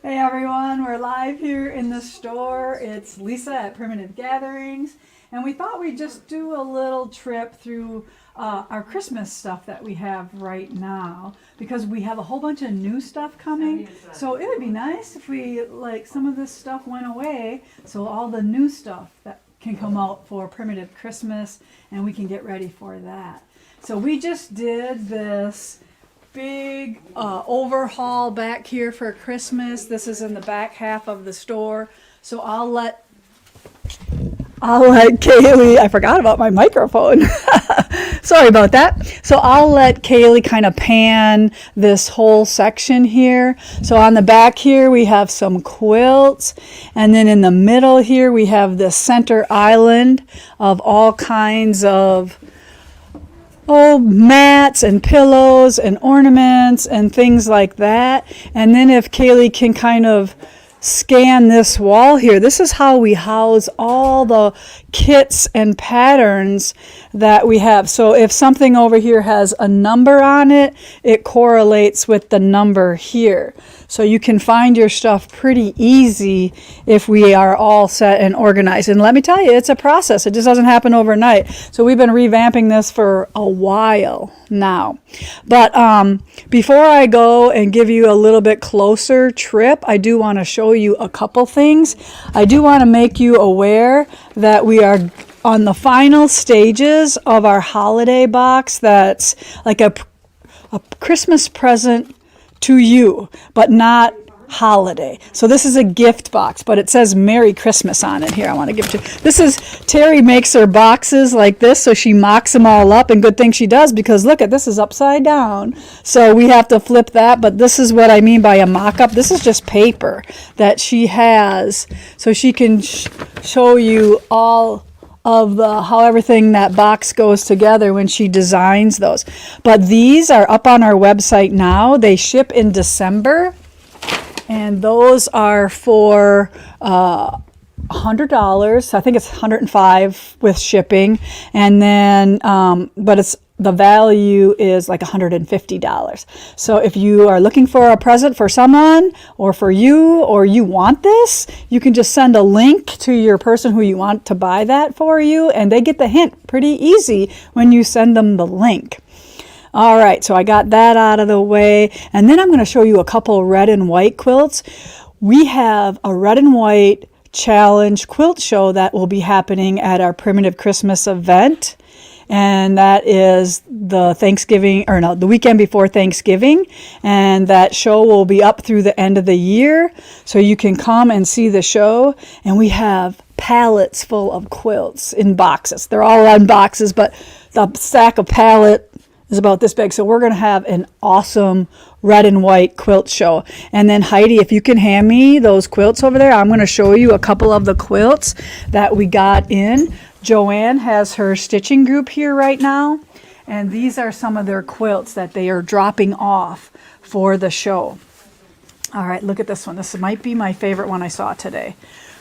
Hey everyone, we're live here in the store. It's Lisa at Primitive Gatherings, and we thought we'd just do a little trip through our Christmas stuff that we have right now because we have a whole bunch of new stuff coming. So it would be nice if we, like, some of this stuff went away, so all the new stuff that can come out for Primitive Christmas, and we can get ready for that. So we just did this big overhaul back here for Christmas. This is in the back half of the store. So I'll let Kaylee, I forgot about my microphone. Sorry about that. So I'll let Kaylee kind of pan this whole section here. So on the back here we have some quilts, and then in the middle here we have the center island of all kinds of mats and pillows and ornaments and things like that. And then if Kaylee can kind of scan this wall here, this is how we house all the kits and patterns that we have. So if something over here has a number on it, it correlates with the number here. So you can find your stuff pretty easy if we are all set and organized. And let me tell you, it's a process. It just doesn't happen overnight. So we've been revamping this for a while now. But before I go and give you a little bit closer trip, I do want to show you a couple things. I do want to make you aware that we are on the final stages of our holiday box that's like a Christmas present to you, but not holiday. So this is a gift box, but it says Merry Christmas on it. Here, I want to give it to you. This is, Terry makes her boxes like this, so she mocks them all up, and good thing she does, because look at this is upside down. So we have to flip that, but this is what I mean by a mock-up. This is just paper that she has, so she can show you all of how everything that box goes together when she designs those. But these are up on our website now. They ship in December, and those are for $100. I think it's $105 with shipping, and then but the value is like $150. So if you are looking for a present for someone or for you, or you want this, you can just send a link to your person who you want to buy that for you, and they get the hint pretty easy when you send them the link. All right, so I got that out of the way, and then I'm going to show you a couple red and white quilts. We have a red and white challenge quilt show that will be happening at our Primitive Christmas event, and that is the weekend before Thanksgiving, and that show will be up through the end of the year, so you can come and see the show. And we have pallets full of quilts in boxes. They're all on boxes, but the stack of pallet is about this big. So we're going to have an awesome red and white quilt show. And then Heidi, if you can hand me those quilts over there, I'm going to show you a couple of the quilts that we got in. Joanne has her stitching group here right now, and these are some of their quilts that they are dropping off for the show. All right, look at this one. This might be my favorite one I saw today.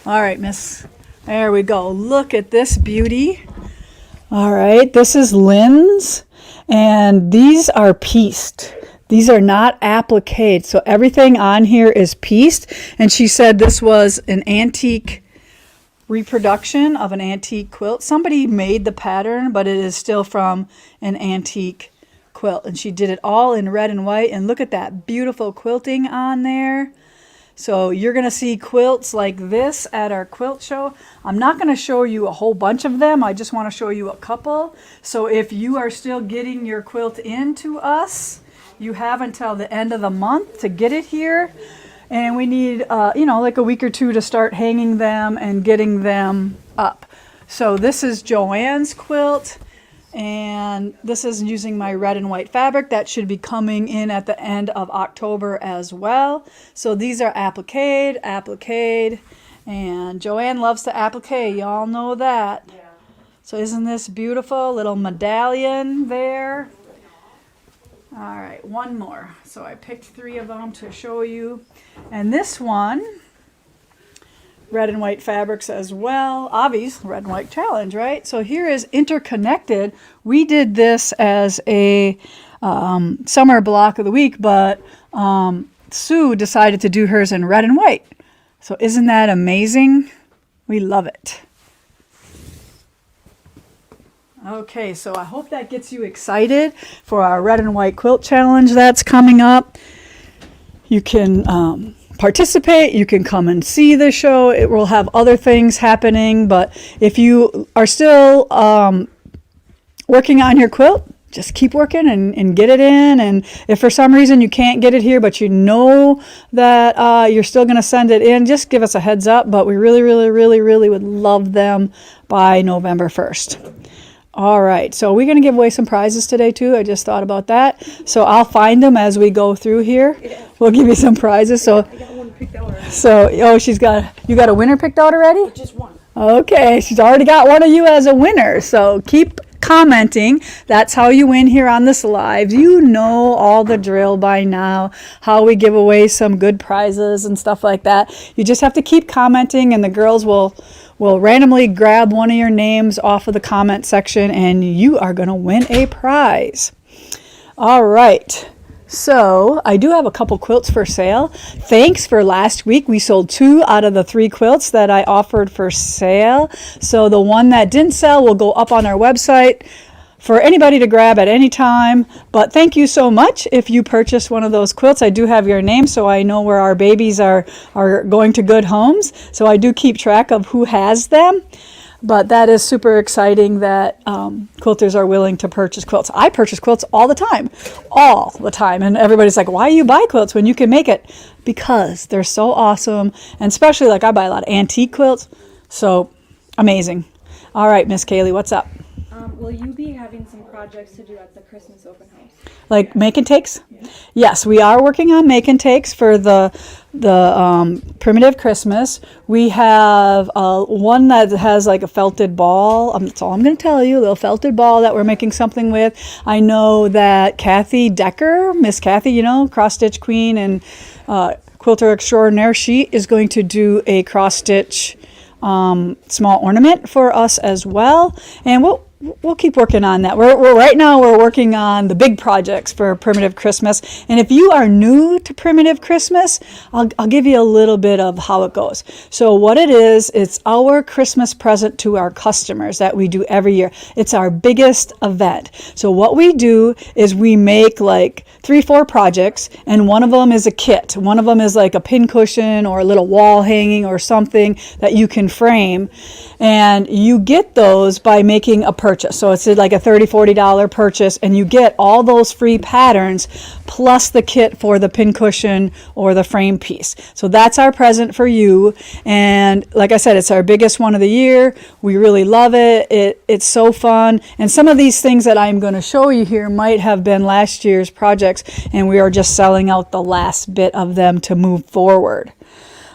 All right, miss. There we go. Look at this beauty. All right, this is Lynn's, and these are pieced. These are not appliqued, so everything on here is pieced, and she said this was an antique reproduction of an antique quilt. Somebody made the pattern, but it is still from an antique quilt, and she did it all in red and white, and look at that beautiful quilting on there. So you're going to see quilts like this at our quilt show. I'm not going to show you a whole bunch of them. I just want to show you a couple. So if you are still getting your quilt into us, you have until the end of the month to get it here. And we need, like a week or two to start hanging them and getting them up. So this is Joanne's quilt, and this is using my red and white fabric. That should be coming in at the end of October as well. So these are appliqued, and Joanne loves to applique. Y'all know that. Yeah. So isn't this beautiful? Little medallion there. All right, one more. So I picked 3 of them to show you. And this one, red and white fabrics as well. Obvious, red and white challenge, right? So here is interconnected. We did this as a summer block of the week, but Sue decided to do hers in red and white. So isn't that amazing? We love it. Okay, so I hope that gets you excited for our red and white quilt challenge that's coming up. You can participate. You can come and see the show. It will have other things happening, but if you are still working on your quilt, just keep working and get it in. And if for some reason you can't get it here, but you know that you're still going to send it in, just give us a heads up. But we really, really, really, really would love them by November 1st. All right, so we're going to give away some prizes today too. I just thought about that. So I'll find them as we go through here. Yeah. We'll give you some prizes. So I got one picked out already. So, you got a winner picked out already? Just one. Okay, she's already got one of you as a winner. So keep commenting. That's how you win here on this live. You know all the drill by now, how we give away some good prizes and stuff like that. You just have to keep commenting, and the girls will randomly grab one of your names off of the comment section, and you are going to win a prize. All right. So I do have a couple quilts for sale. Thanks for last week. We sold 2 out of the 3 quilts that I offered for sale. So the one that didn't sell will go up on our website for anybody to grab at any time. But thank you so much if you purchase one of those quilts. I do have your name, so I know where our babies are going to good homes. So I do keep track of who has them. But that is super exciting that quilters are willing to purchase quilts. I purchase quilts all the time. And everybody's like, why do you buy quilts when you can make it? Because they're so awesome. And especially, like, I buy a lot of antique quilts. So amazing. All right, Miss Kaylee, what's up? Will you be having some projects to do at the Christmas open house? Like make and takes? Yes, we are working on make and takes for the primitive Christmas. We have one that has like a felted ball. That's all I'm going to tell you. A little felted ball that we're making something with. I know that Kathy Decker, Miss Kathy, cross stitch queen and quilter extraordinaire, she is going to do a cross stitch small ornament for us as well, and we'll keep working on that. We're right now we're working on the big projects for Primitive Christmas. And if you are new to Primitive Christmas, I'll give you a little bit of how it goes. So what it is, it's our Christmas present to our customers that we do every year. It's our biggest event. So what we do is we make like 3-4 projects, and one of them is a kit. One of them is like a pin cushion or a little wall hanging or something that you can frame. And you get those by making a purchase. So it's like a $30, $40 purchase, and you get all those free patterns plus the kit for the pin cushion or the frame piece. So that's our present for you. And like I said, it's our biggest one of the year. We really love it. It's so fun. And some of these things that I'm going to show you here might have been last year's projects, and we are just selling out the last bit of them to move forward.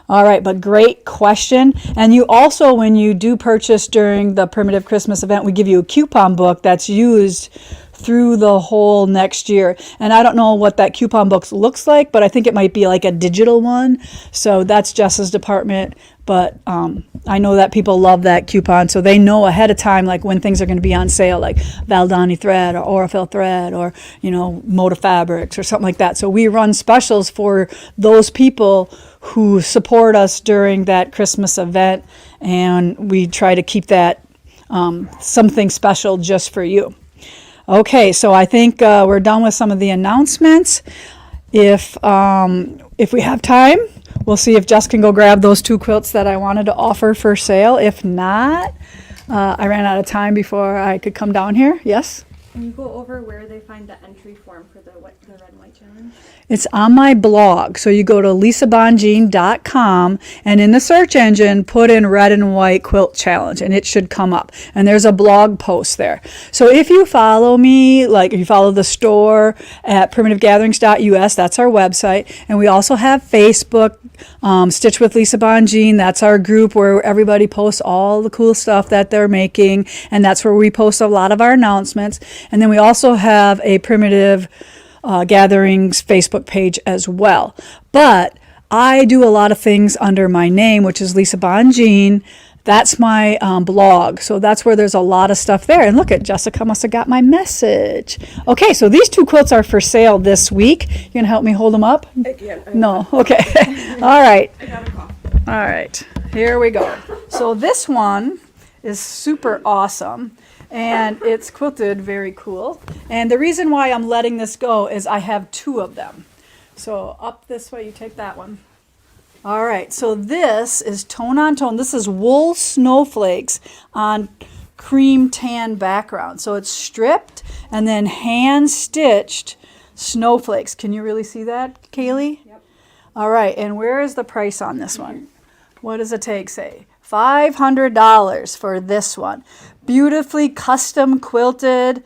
All right, but great question. And you also, when you do purchase during the Primitive Christmas event, we give you a coupon book that's used through the whole next year. And I don't know what that coupon book looks like, but I think it might be like a digital one. So that's Jess's department. But I know that people love that coupon, so they know ahead of time, like when things are going to be on sale, like Valdani thread or Aurifil thread or, Moda Fabrics or something like that. So we run specials for those people who support us during that Christmas event, and we try to keep that something special just for you. Okay, so I think we're done with some of the announcements. If we have time, we'll see if Jess can go grab those 2 quilts that I wanted to offer for sale. If not, I ran out of time before I could come down here. Yes? Can you go over where they find the entry form for the Red and White Challenge? It's on my blog. So you go to lisabongean.com, and in the search engine, put in Red and White Quilt Challenge, and it should come up. And there's a blog post there. So if you follow me, like if you follow the store at primitivegatherings.us, that's our website. And we also have Facebook, Stitch with Lisa Bongean. That's our group where everybody posts all the cool stuff that they're making. And that's where we post a lot of our announcements. And then we also have a Primitive Gatherings Facebook page as well. But I do a lot of things under my name, which is Lisa Bongean. that's my blog. So that's where there's a lot of stuff there. And look at Jessica must have got my message. Okay, so these 2 quilts are for sale this week. You gonna help me hold them up? No. Okay. All right. I got a call. All right. Here we go. So this one is super awesome. And it's quilted very cool. And the reason why I'm letting this go is I have 2 of them. So up this way, you take that one. All right, so this is tone on tone. This is wool snowflakes on cream tan background. So it's stripped and then hand stitched snowflakes. Can you really see that, Kaylee? Yep. All right, and where is the price on this one? What does the tag say? $500 for this one. Beautifully custom quilted,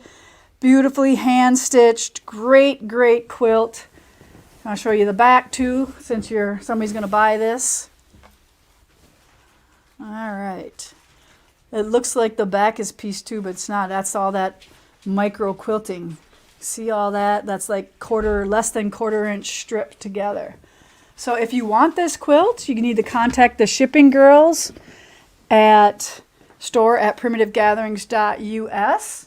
beautifully hand stitched, great, great quilt. I'll show you the back too, since somebody's going to buy this. All right. It looks like the back is piece 2, but it's not. That's all that micro quilting. See all that? That's like less than quarter-inch stripped together. So if you want this quilt, you need to contact the shipping girls at store@primitivegatherings.us.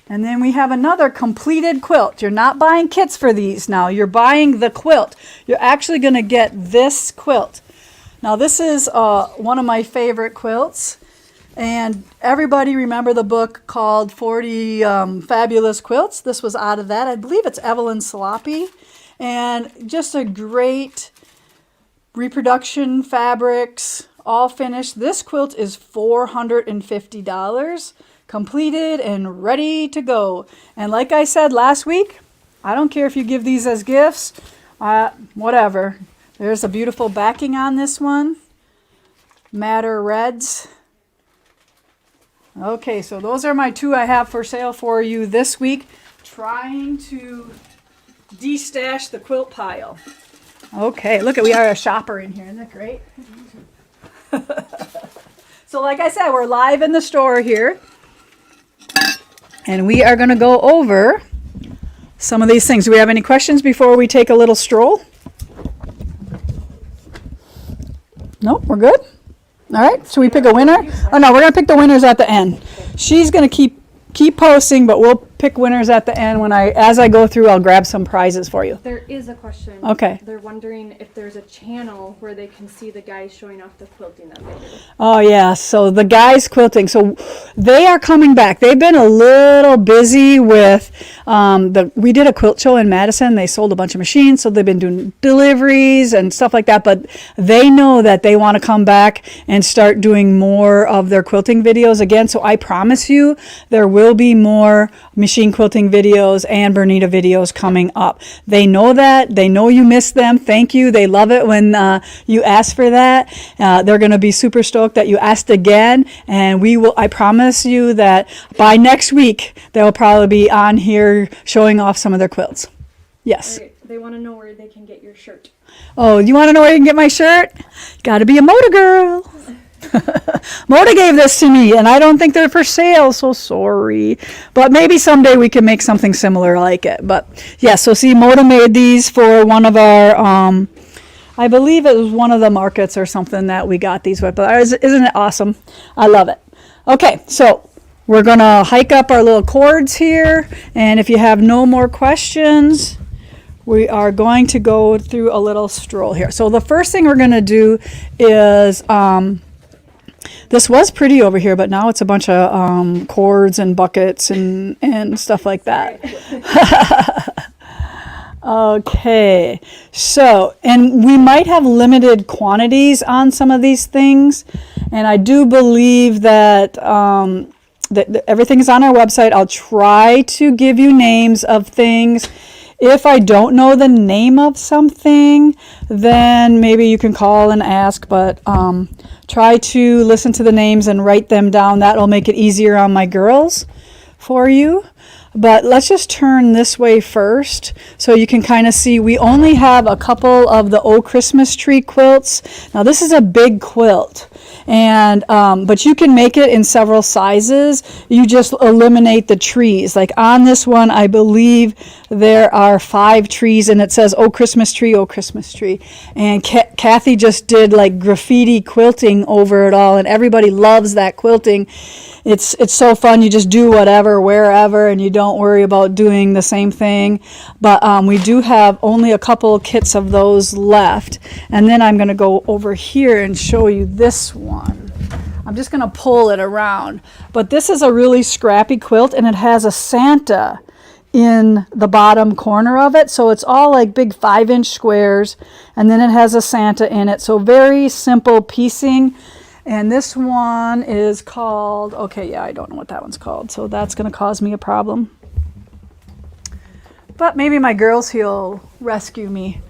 And then we have another completed quilt. You're not buying kits for these now. You're buying the quilt. You're actually going to get this quilt. Now this is one of my favorite quilts. And everybody remember the book called 40 Fabulous Quilts? This was out of that. I believe it's Evelyn Sloppy. And just a great reproduction fabrics, all finished. This quilt is $450. Completed and ready to go. And like I said last week, I don't care if you give these as gifts, whatever. There's a beautiful backing on this one. Madder reds. Okay, so those are my 2 I have for sale for you this week. Trying to de-stash the quilt pile. Okay, look, we are a shopper in here. Isn't that great? So like I said, we're live in the store here. And we are going to go over some of these things. Do we have any questions before we take a little stroll? Nope, we're good. All right, should we pick a winner? Oh no, we're going to pick the winners at the end. She's going to keep posting, but we'll pick winners at the end. As I go through, I'll grab some prizes for you. There is a question. Okay. They're wondering if there's a channel where they can see the guys showing off the quilting that they do. Oh yeah, so the guys quilting. So they are coming back. They've been a little busy with we did a quilt show in Madison. They sold a bunch of machines, so they've been doing deliveries and stuff like that. But they know that they want to come back and start doing more of their quilting videos again. So I promise you, there will be more machine quilting videos and Bernita videos coming up. They know that. They know you miss them. Thank you. They love it when you ask for that. They're going to be super stoked that you asked again. And I promise you that by next week, they'll probably be on here showing off some of their quilts. Yes. They want to know where they can get your shirt. Oh, you want to know where you can get my shirt? Got to be a Moda girl. Moda gave this to me, and I don't think they're for sale, so sorry. But maybe someday we can make something similar like it. But yeah, so see, Moda made these for one of our, I believe it was one of the markets or something that we got these with. But isn't it awesome? I love it. Okay, so we're going to hike up our little cords here, and if you have no more questions, we are going to go through a little stroll here. So the first thing we're going to do is, this was pretty over here, but now it's a bunch of cords and buckets and stuff like that. Okay, so, and we might have limited quantities on some of these things, and I do believe that, that everything is on our website. I'll try to give you names of things. If I don't know the name of something, then maybe you can call and ask, but try to listen to the names and write them down. That'll make it easier on my girls for you. But let's just turn this way first so you can kind of see. We only have a couple of the Oh Christmas Tree quilts. Now this is a big quilt. And but you can make it in several sizes. You just eliminate the trees. Like on this one, I believe there are 5 trees, and it says "Oh Christmas tree, oh Christmas tree." And Kathy just did like graffiti quilting over it all, and everybody loves that quilting. It's so fun. You just do whatever, wherever, and you don't worry about doing the same thing. But we do have only a couple kits of those left. And then I'm going to go over here and show you this one. I'm just going to pull it around. But this is a really scrappy quilt, and it has a Santa in the bottom corner of it. So it's all like big 5-inch squares, and then it has a Santa in it. So very simple piecing. And this one is called, okay, yeah, I don't know what that one's called, so that's going to cause me a problem. But maybe my girls here will rescue me.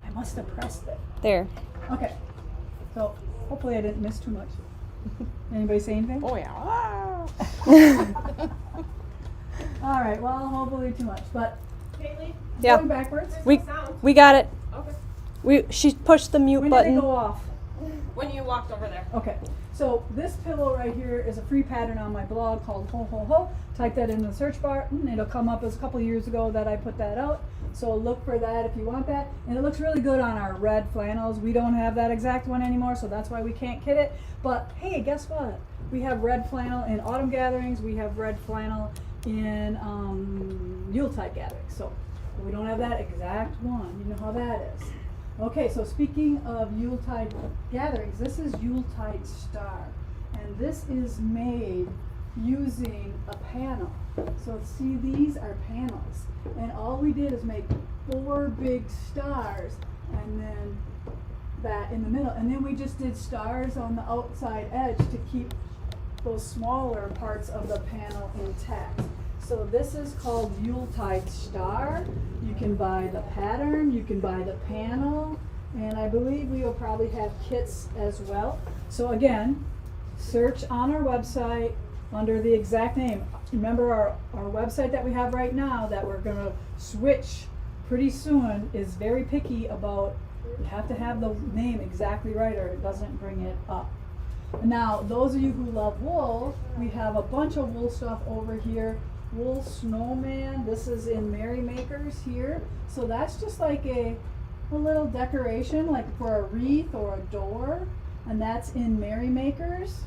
I must have pressed it. There. Okay, so hopefully I didn't miss too much. Anybody say anything? Oh yeah. All right, well, hopefully too much, but Kaylee, Yeah. going backwards. We got it. okay. She pushed the mute When did they button. go off? When you walked over there. Okay, so this pillow right here is a free pattern on my blog called Ho Ho Ho. Type that in the search bar, and it'll come up as a couple years ago that I put that out. So look for that if you want that. And it looks really good on our red flannels. We don't have that exact one anymore, so that's why we can't kit it. But hey, guess what? We have red flannel in autumn gatherings. We have red flannel in Yuletide gatherings. So we don't have that exact one. You know how that is. Okay, so speaking of Yuletide gatherings, this is Yuletide Star, and this is made using a panel. So see, these are panels, and all we did is make 4 big stars, and then that in the middle, and then we just did stars on the outside edge to keep those smaller parts of the panel intact. So this is called Yuletide Star. You can buy the pattern, you can buy the panel, and I believe we will probably have kits as well. So again, search on our website under the exact name. Remember our website that we have right now that we're going to switch pretty soon is very picky about, you have to have the name exactly right or it doesn't bring it up. Now, those of you who love wool, we have a bunch of wool stuff over here. Wool Snowman, this is in Merry Makers here. So that's just like a little decoration, like for a wreath or a door, and that's in Merry Makers.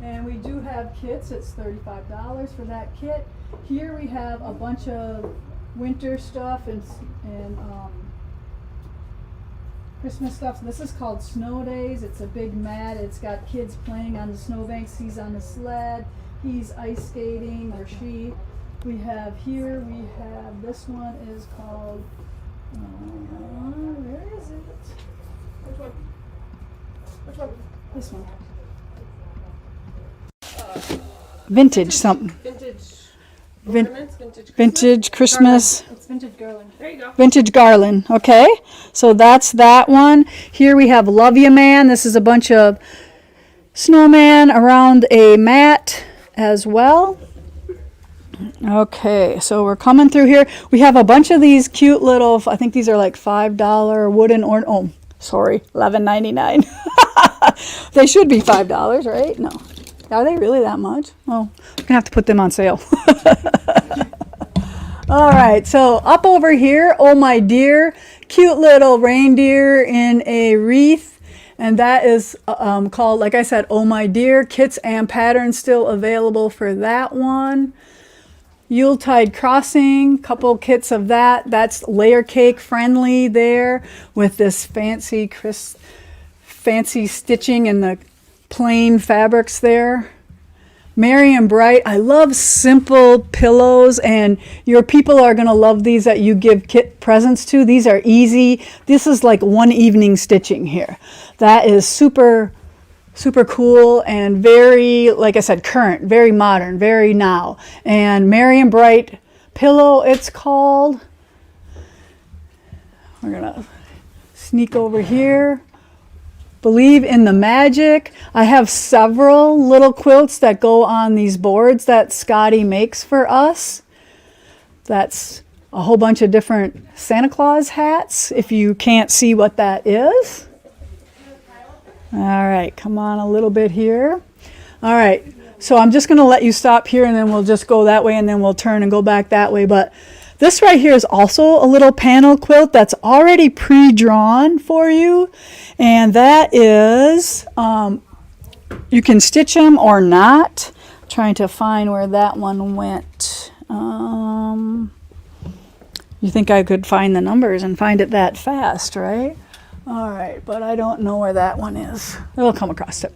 And we do have kits. It's $35 for that kit. Here we have a bunch of winter stuff and Christmas stuff. This is called Snow Days. It's a big mat. It's got kids playing on the snowbanks. He's on the sled. He's ice skating, or she. We have this one is called, where is it? Which one? Which one? This one. Vintage something. Vintage Vin- ornaments, vintage Christmas. Vintage Christmas. Garland. It's vintage Garland. There you go. Vintage Garland. Okay, so that's that one. Here we have Love Ya Man. This is a bunch of snowman around a mat as well. Okay, so we're coming through here. We have a bunch of these cute little, I think these are like $5 wooden $11.99. They should be $5, right? No. Are they really that much? Oh, we're gonna have to put them on sale. All right, so up over here, oh my dear, cute little reindeer in a wreath. And that is called, like I said, Oh My Dear. Kits and patterns still available for that one. Yuletide Crossing, couple kits of that. That's layer cake friendly there with this fancy stitching in the plain fabrics there. Merry and Bright. I love simple pillows, and your people are going to love these that you give kit presents to. These are easy. This is like one evening stitching here. That is super cool and very, like I said, current, very modern, very now. And Merry and Bright pillow, it's called. We're going to sneak over here. Believe in the magic. I have several little quilts that go on these boards that Scotty makes for us. That's a whole bunch of different Santa Claus hats, if you can't see what that is. All right, come on a little bit here. All right, so I'm just going to let you stop here, and then we'll just go that way, and then we'll turn and go back that way. But this right here is also a little panel quilt that's already pre-drawn for you. And that is, you can stitch them or not. I'm trying to find where that one went. You think I could find the numbers and find it that fast, right? All right, but I don't know where that one is. It'll come across it.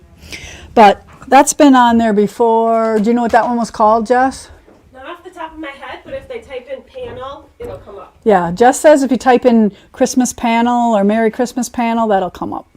But that's been on there before. Do you know what that one was called, Jess? Not off the top of my head, but if they type in panel, it'll come up. Yeah, Jess says if you type in Christmas panel or Merry Christmas panel, that'll come up.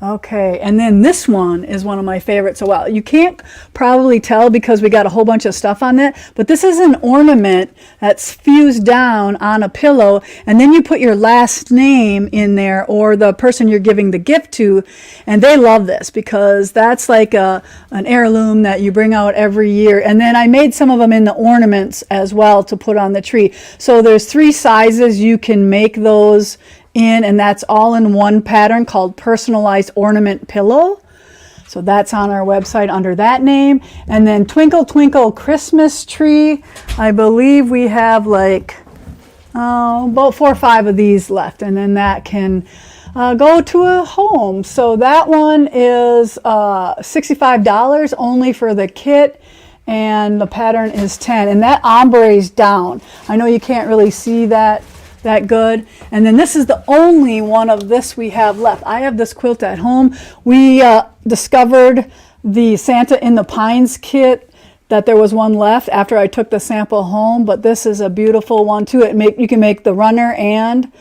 Okay, and then this one is one of my favorites. So, well, you can't probably tell because we got a whole bunch of stuff on it, but this is an ornament that's fused down on a pillow, and then you put your last name in there or the person you're giving the gift to, and they love this because that's like an heirloom that you bring out every year. And then I made some of them in the ornaments as well to put on the tree. So there's 3 sizes you can make those in, and that's all in one pattern called Personalized Ornament Pillow. So that's on our website under that name. And then Twinkle Twinkle Christmas Tree, I believe we have like about 4 or 5 of these left, and then that can go to a home. So that one is $65 only for the kit, and the pattern is 10, and that ombre's down. I know you can't really see that good. And then this is the only one of this we have left. I have this quilt at home. We discovered the Santa in the Pines kit, that there was one left after I took the sample home, but this is a beautiful one too. You can make the runner and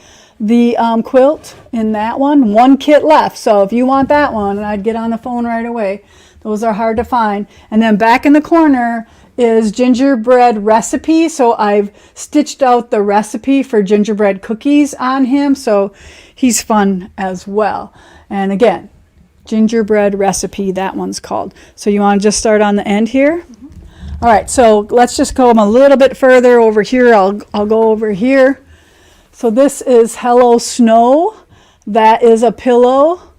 the quilt in that one. One kit left, so if you want that one, I'd get on the phone right away. Those are hard to find. And then back in the corner is Gingerbread Recipe. So I've stitched out the recipe for gingerbread cookies on him, so he's fun as well. And again, Gingerbread Recipe, that one's called. So you want to just start on the end here? All right, so let's just go a little bit further over here. I'll go over here. So this is Hello Snow. That is a pillow.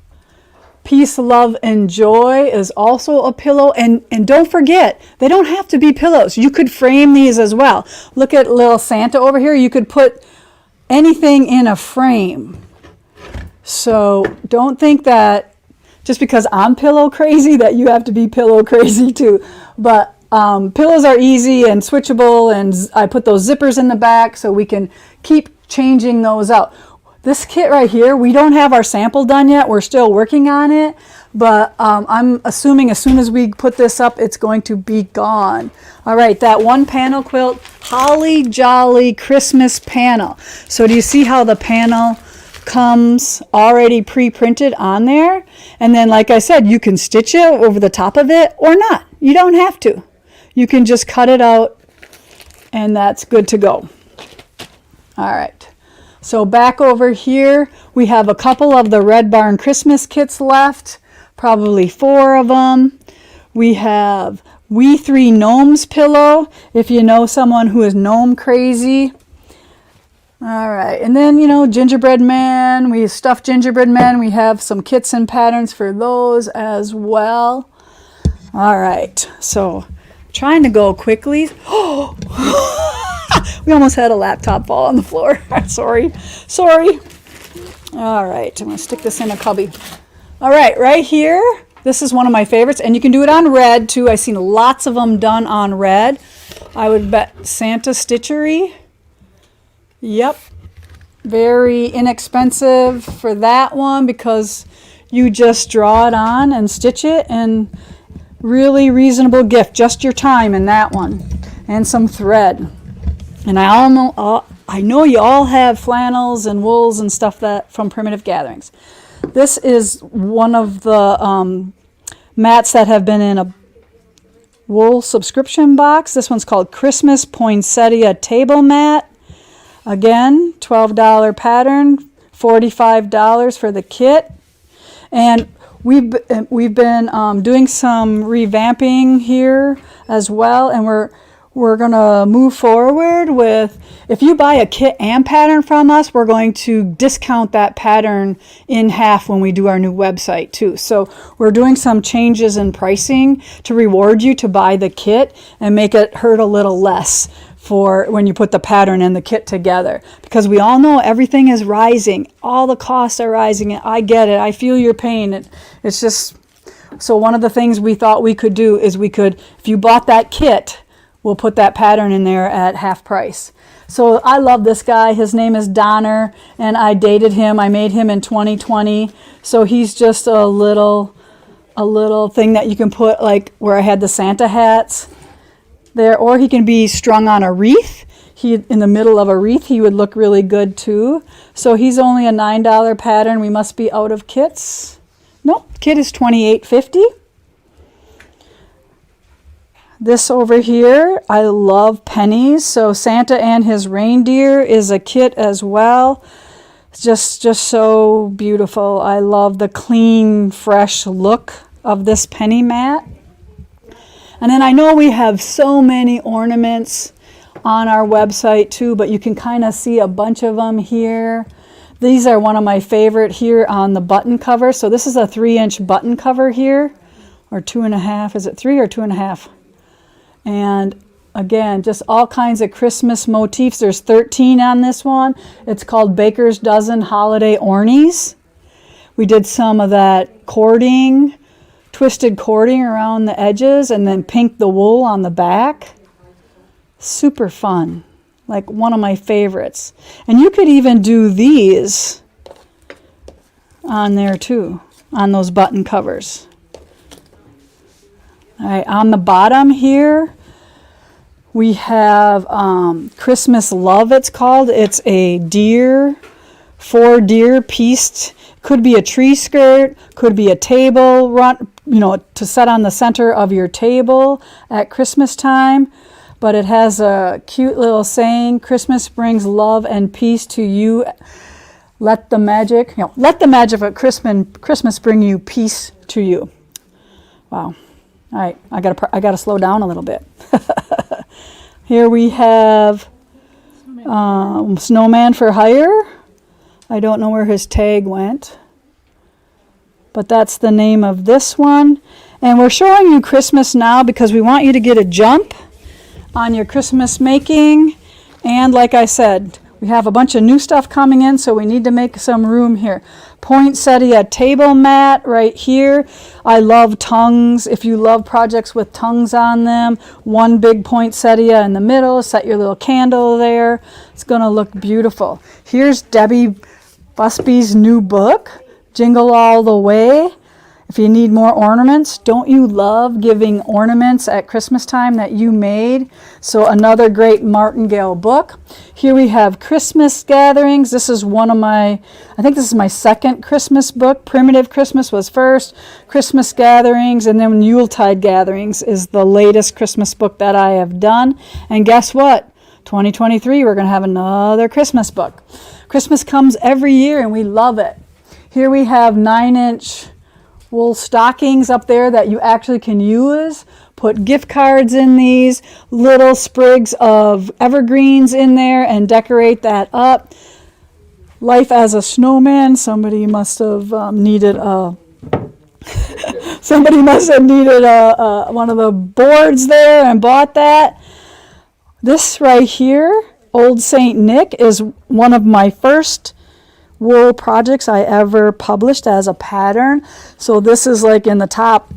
Peace, Love, and Joy is also a pillow. And don't forget, they don't have to be pillows. You could frame these as well. Look at little Santa over here. You could put anything in a frame. So don't think that just because I'm pillow crazy that you have to be pillow crazy too. But pillows are easy and switchable, and I put those zippers in the back so we can keep changing those out. This kit right here, we don't have our sample done yet. We're still working on it, but I'm assuming as soon as we put this up, it's going to be gone. All right, that one panel quilt, Holly Jolly Christmas panel. So do you see how the panel comes already pre-printed on there? And then, like I said, you can stitch it over the top of it or not. You don't have to. You can just cut it out, and that's good to go. All right. So back over here, we have a couple of the Red Barn Christmas kits left, probably 4 of them. We have We 3 Gnomes pillow, if you know someone who is gnome crazy. All right, and then, Gingerbread Man. We stuffed Gingerbread Man. We have some kits and patterns for those as well. All right, so trying to go quickly. We almost had a laptop fall on the floor. Sorry. All right, I'm going to stick this in a cubby. All right, right here, this is one of my favorites, and you can do it on red too. I've seen lots of them done on red. I would bet Santa Stitchery. Yep, very inexpensive for that one because you just draw it on and stitch it, and really reasonable gift, just your time in that one, and some thread. And I know you all have flannels and wools and stuff that from Primitive Gatherings. This is one of the mats that have been in a wool subscription box. This one's called Christmas Poinsettia Table Mat. Again, $12 pattern, $45 for the kit. And we've been doing some revamping here as well, and we're gonna move forward with, if you buy a kit and pattern from us, we're going to discount that pattern in half when we do our new website too. So we're doing some changes in pricing to reward you to buy the kit and make it hurt a little less for when you put the pattern and the kit together, because we all know everything is rising. All the costs are rising. I get it. I feel your pain. It's just, so one of the things we thought we could do is if you bought that kit, we'll put that pattern in there at half price. So I love this guy. His name is Donner, and I dated him. I made him in 2020. So he's just a little thing that you can put, like where I had the Santa hats there, or he can be strung on a wreath. In the middle of a wreath, he would look really good too. So he's only a $9 pattern. We must be out of kits. Nope, kit is $28.50. This over here, I love pennies. So Santa and his reindeer is a kit as well. It's just so beautiful. I love the clean, fresh look of this penny mat. And then I know we have so many ornaments on our website too, but you can kind of see a bunch of them here. These are one of my favorite here on the button cover. So this is a 3-inch button cover here, or 2.5. Is it 3 or 2.5? And again, just all kinds of Christmas motifs. There's 13 on this one. It's called Baker's Dozen Holiday Ornies. We did some of that cording, twisted cording around the edges, and then pink the wool on the back. Super fun. Like one of my favorites. And you could even do these on there too, on those button covers. All right, on the bottom here, we have Christmas Love, it's called. It's a deer, 4 deer pieced. Could be a tree skirt, could be a table run, to set on the center of your table at Christmas time. But it has a cute little saying, Christmas brings love and peace to you. Let the magic of Christmas bring you peace to you. Wow. All right, I gotta slow down a little bit. Here we have Snowman for hire. I don't know where his tag went, but that's the name of this one. And we're showing you Christmas now because we want you to get a jump on your Christmas making. And like I said, we have a bunch of new stuff coming in, so we need to make some room here. Poinsettia table mat right here. I love tongues. If you love projects with tongues on them, one big poinsettia in the middle. Set your little candle there. It's going to look beautiful. Here's Debbie Busby's new book, Jingle All the Way. If you need more ornaments, don't you love giving ornaments at Christmas time that you made? So another great martingale book. Here we have Christmas Gatherings. This is I think this is my second Christmas book. Primitive Christmas was first, Christmas Gatherings, and then Yuletide Gatherings is the latest Christmas book that I have done. And guess what? 2023, we're going to have another Christmas book. Christmas comes every year and we love it. Here we have 9-inch wool stockings up there that you actually can use. Put gift cards in these, little sprigs of evergreens in there, and decorate that up. Life as a snowman. Somebody must have needed one of the boards there and bought that. This right here, Old Saint Nick, is one of my first wool projects I ever published as a pattern. So this is like in the top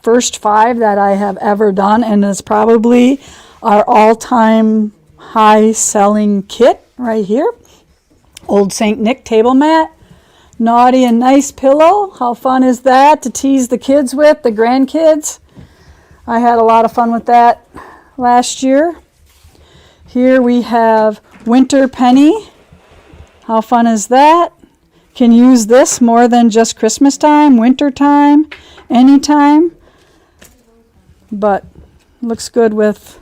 first 5 that I have ever done, and it's probably our all-time high selling kit right here. Old Saint Nick table mat. Naughty and nice pillow. How fun is that to tease the kids with, the grandkids? I had a lot of fun with that last year. Here we have Winter Penny. How fun is that? Can use this more than just Christmas time, winter time, anytime. But looks good with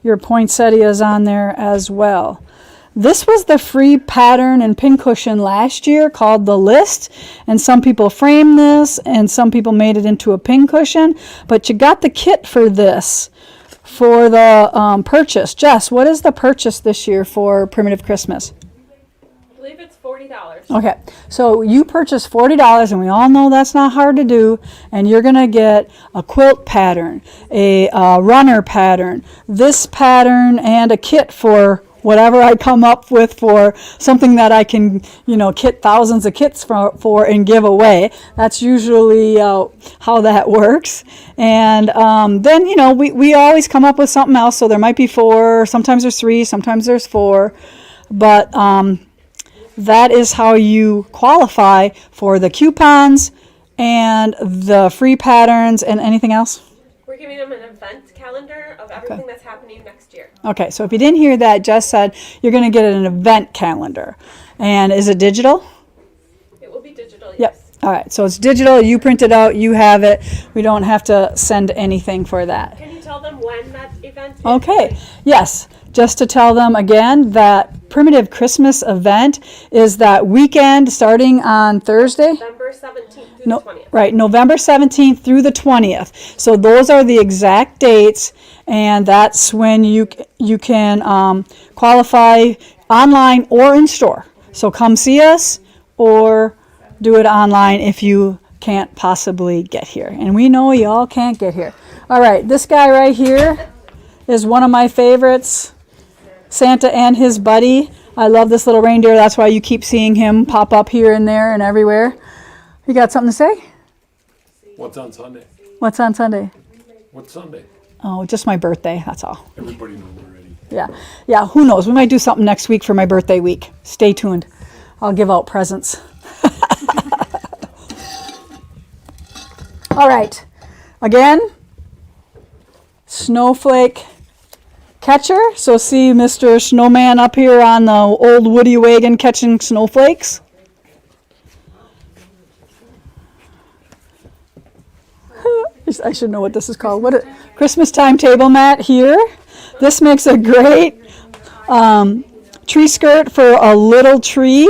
your poinsettias on there as well. This was the free pattern and pincushion last year called the List, and some people framed this and some people made it into a pincushion, but you got the kit for this for the purchase. Jess, what is the purchase this year for Primitive Christmas? I believe it's $40. Okay, so you purchased $40, and we all know that's not hard to do, and you're going to get a quilt pattern, a runner pattern, this pattern, and a kit for whatever I come up with for something that I can, kit thousands of kits for and give away. That's usually how that works. And then, we always come up with something else. So there might be 4, sometimes there's 3, sometimes there's 4. But that is how you qualify for the coupons and the free patterns and anything else. We're giving them an event calendar of everything that's happening next year. Okay, so if you didn't hear that, Jess said you're going to get an event calendar. And is it digital? It will be digital, yes. Yep. All right, so it's digital. You print it out. You have it. We don't have to send anything for that. Can you tell them when that event is? Okay, yes. Just to tell them again, that Primitive Christmas event is that weekend starting on Thursday. November 17th through the 20th. Right, November 17th through the 20th. So those are the exact dates, and that's when you can qualify online or in store. So come see us or do it online if you can't possibly get here. And we know you all can't get here. All right, this guy right here is one of my favorites. Santa and his buddy. I love this little reindeer. That's why you keep seeing him pop up here and there and everywhere. You got something to say? What's on Sunday? What's on Sunday? What's Sunday? Oh, just my birthday. That's all. Everybody knows already. Yeah. Who knows? We might do something next week for my birthday week. Stay tuned. I'll give out presents. All right. Again, snowflake catcher. So see Mr. Snowman up here on the old woody wagon catching snowflakes. I should know what this is called. Christmas time table mat here. This makes a great tree skirt for a little tree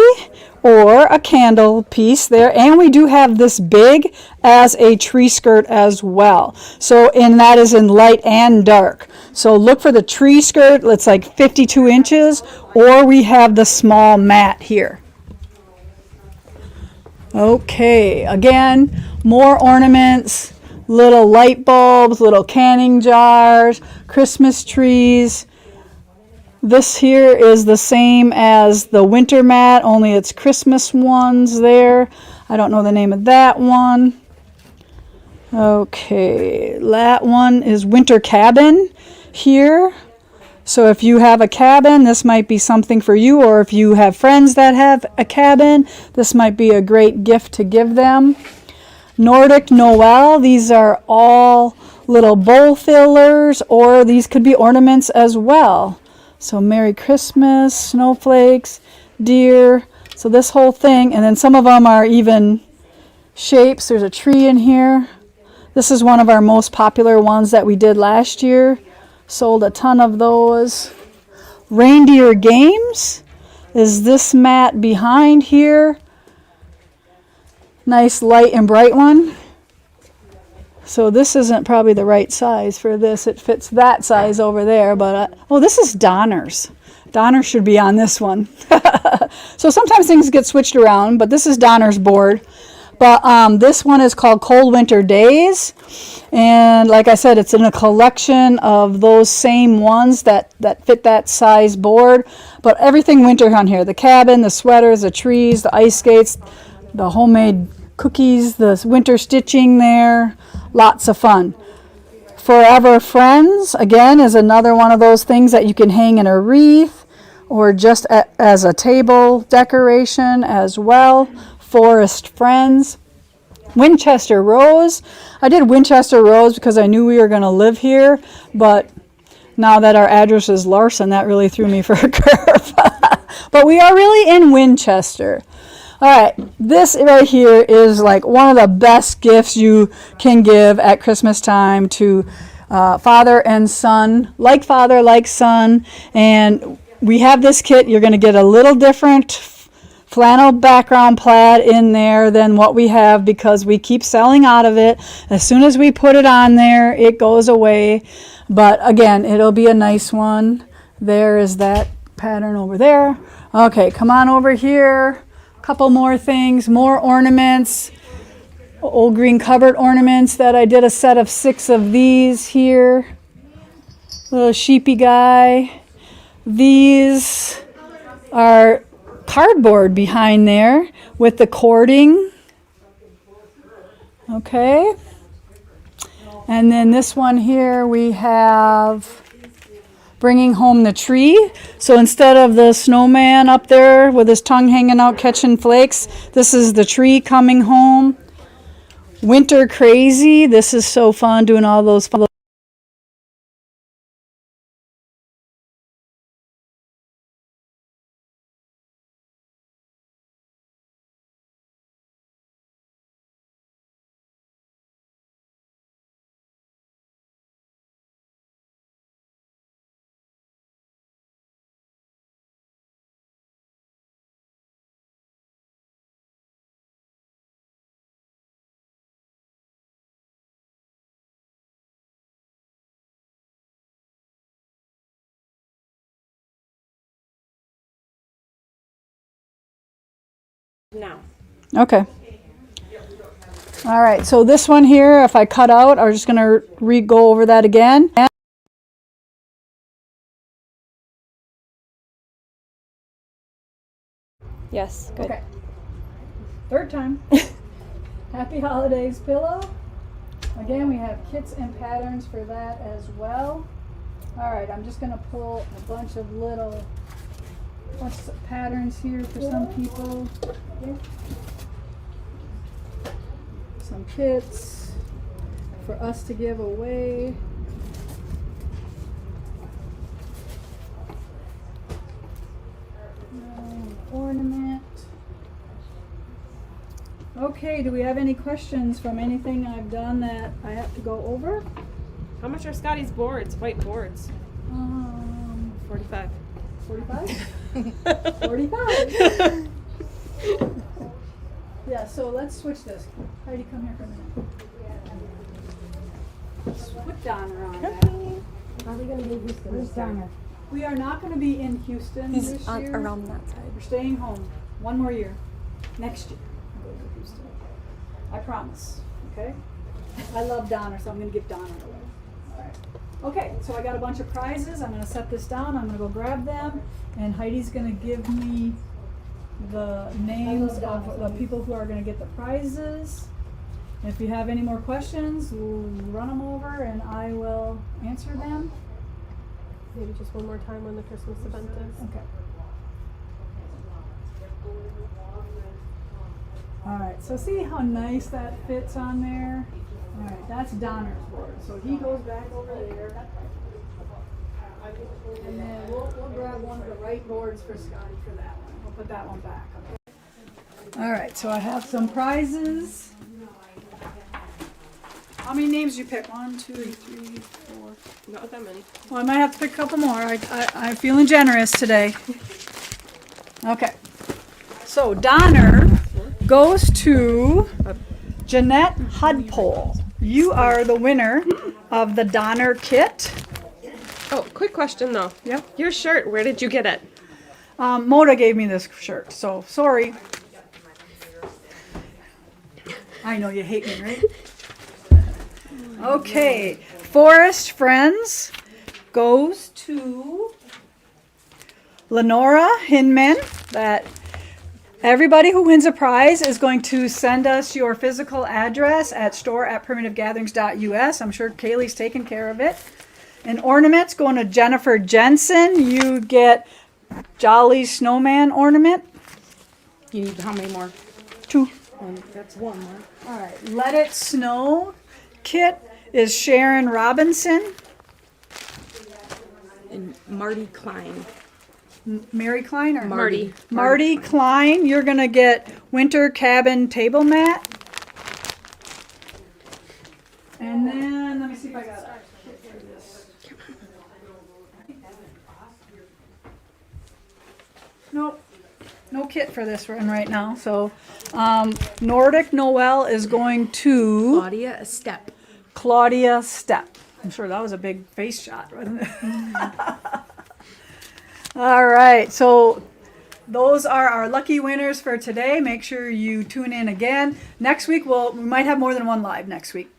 or a candle piece there. And we do have this big as a tree skirt as well. So, and that is in light and dark. So look for the tree skirt. It's like 52 inches, or we have the small mat here. Okay, again, more ornaments, little light bulbs, little canning jars, Christmas trees. This here is the same as the winter mat, only it's Christmas ones there. I don't know the name of that one. Okay, that one is winter cabin here. So if you have a cabin, this might be something for you, or if you have friends that have a cabin, this might be a great gift to give them. Nordic Noel, these are all little bowl fillers, or these could be ornaments as well. So Merry Christmas, snowflakes, deer. So this whole thing, and then some of them are even shapes. There's a tree in here. This is one of our most popular ones that we did last year. Sold a ton of those. Reindeer games is this mat behind here. Nice light and bright one. So this isn't probably the right size for this. It fits that size over there, but this is Donner's. Donner should be on this one. So sometimes things get switched around, but this is Donner's board. But this one is called Cold Winter Days. And like I said, it's in a collection of those same ones that fit that size board. But everything winter on here. The cabin, the sweaters, the trees, the ice skates, the homemade cookies, the winter stitching there. Lots of fun. Forever Friends, again, is another one of those things that you can hang in a wreath or just as a table decoration as well. Forest Friends. Winchester Rose. I did Winchester Rose because I knew we were going to live here, but now that our address is Larson, that really threw me for a curve. But we are really in Winchester. All right, this right here is like one of the best gifts you can give at Christmas time to father and son, like father, like son. And we have this kit. You're going to get a little different flannel background plaid in there than what we have because we keep selling out of it. As soon as we put it on there, it goes away. But again, it'll be a nice one. There is that pattern over there. Okay, come on over here. Couple more things, more ornaments. Old green cupboard ornaments that I did a set of 6 of these here. Little sheepy guy. These are cardboard behind there with the cording. Okay. And then this one here we have bringing home the tree. So instead of the snowman up there with his tongue hanging out catching flakes, this is the tree coming home. Winter crazy. This is so fun doing all those fun. Now. Okay. All right, so this one here, if I cut out, I'm just going to go over that again. Yes, good. Okay. Third time. Happy holidays, pillow. Again, we have kits and patterns for that as well. All right, I'm just going to pull a bunch of little patterns here for some people. Some kits for us to give away. Ornament. Okay, do we have any questions from anything I've done that I have to go over? How much are Scotty's boards? White boards? 45. 45? 45. Yeah, so let's switch this. Heidi, come here for a minute. Let's put Donna on that. Are we going to be Houston? Where's Donna? We are not going to be in Houston this year. Around that side. We're staying home one more year. Next year, we'll go to Houston. I promise. Okay? I love Donna, so I'm going to give Donna away. All right. Okay, so I got a bunch of prizes. I'm going to set this down. I'm going to go grab them. And Heidi's going to give me the names of the people who are going to get the prizes. And if you have any more questions, we'll run them over and I will answer them. Maybe just one more time when the Christmas event is. Okay. All right, so see how nice that fits on there? All right, that's Donner's board. So he goes back over there. And then we'll grab one of the right boards for Scotty for that one. We'll put that one back. Okay. All right, so I have some prizes. How many names did you pick? 1, 2, 3, 4. Not that many. Well, I might have to pick a couple more. I'm feeling generous today. Okay. So Donner goes to Jeanette Hudpole. You are the winner of the Donner kit. Oh, quick question though. Yep. Your shirt, where did you get it? Moda gave me this shirt, so sorry. I know you hate me, right? Okay, Forest Friends goes to Lenora Hinman. That everybody who wins a prize is going to send us your physical address at store@primitivegatherings.us. I'm sure Kaylee's taking care of it. And ornaments going to Jennifer Jensen. You get Jolly Snowman ornament. You need how many more? 2. That's one more. All right, Let It Snow kit is Sharon Robinson. And Marty Klein. Mary Klein or Marty. Marty Klein. You're gonna get winter cabin table mat. And then let me see if I got a kit for this. Nope, no kit for this one right now. So Nordic Noel is going to Claudia a step. Claudia Stepp. I'm sure that was a big face shot, wasn't it? All right, so those are our lucky winners for today. Make sure you tune in again. Next week, we might have more than one live next week.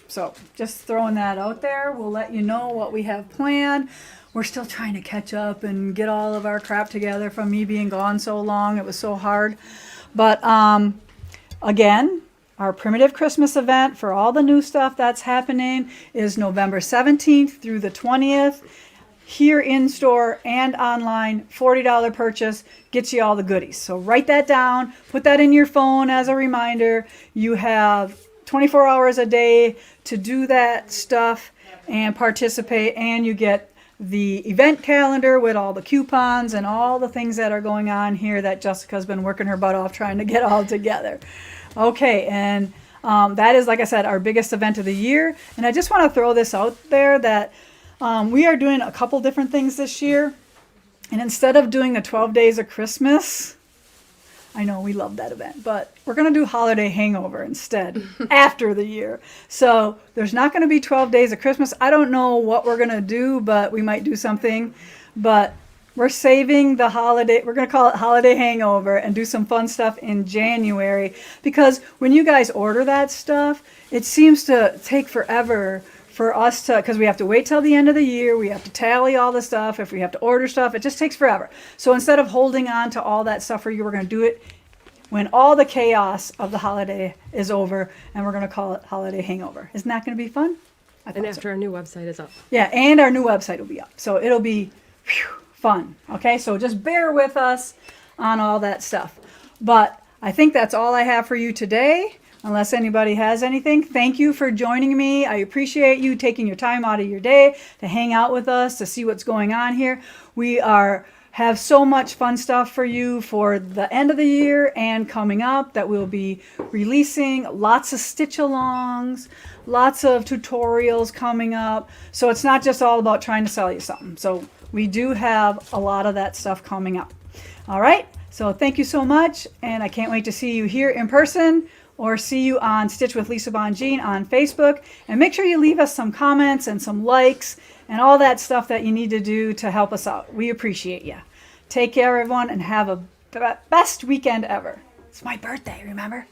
So just throwing that out there. We'll let you know what we have planned. We're still trying to catch up and get all of our crap together from me being gone so long. It was so hard. But again, our Primitive Christmas event for all the new stuff that's happening is November 17th through the 20th. Here in store and online, $40 purchase gets you all the goodies. So write that down, put that in your phone as a reminder. You have 24 hours a day to do that stuff and participate, and you get the event calendar with all the coupons and all the things that are going on here that Jessica's been working her butt off trying to get all together. Okay, and that is, like I said, our biggest event of the year. And I just want to throw this out there that we are doing a couple different things this year. And instead of doing the 12 Days of Christmas, I know we love that event, but we're going to do Holiday Hangover instead after the year. So there's not going to be 12 Days of Christmas. I don't know what we're going to do, but we might do something. But we're saving the holiday. We're going to call it Holiday Hangover and do some fun stuff in January. Because when you guys order that stuff, it seems to take forever for us to, because we have to wait till the end of the year, we have to tally all the stuff, if we have to order stuff, it just takes forever. So instead of holding on to all that stuff for you, we're going to do it when all the chaos of the holiday is over, and we're going to call it Holiday Hangover. Isn't that going to be fun? And after our new website is up. Yeah, and our new website will be up. So it'll be fun. Okay, so just bear with us on all that stuff. But I think that's all I have for you today. Unless anybody has anything, thank you for joining me. I appreciate you taking your time out of your day to hang out with us, to see what's going on here. We have so much fun stuff for you for the end of the year and coming up that we'll be releasing. Lots of stitch-alongs, lots of tutorials coming up. So it's not just all about trying to sell you something. So we do have a lot of that stuff coming up. All right, so thank you so much, and I can't wait to see you here in person or see you on Stitch with Lisa Bongean on Facebook. And make sure you leave us some comments and some likes and all that stuff that you need to do to help us out. We appreciate you. Take care, everyone, and have a best weekend ever. It's my birthday, remember?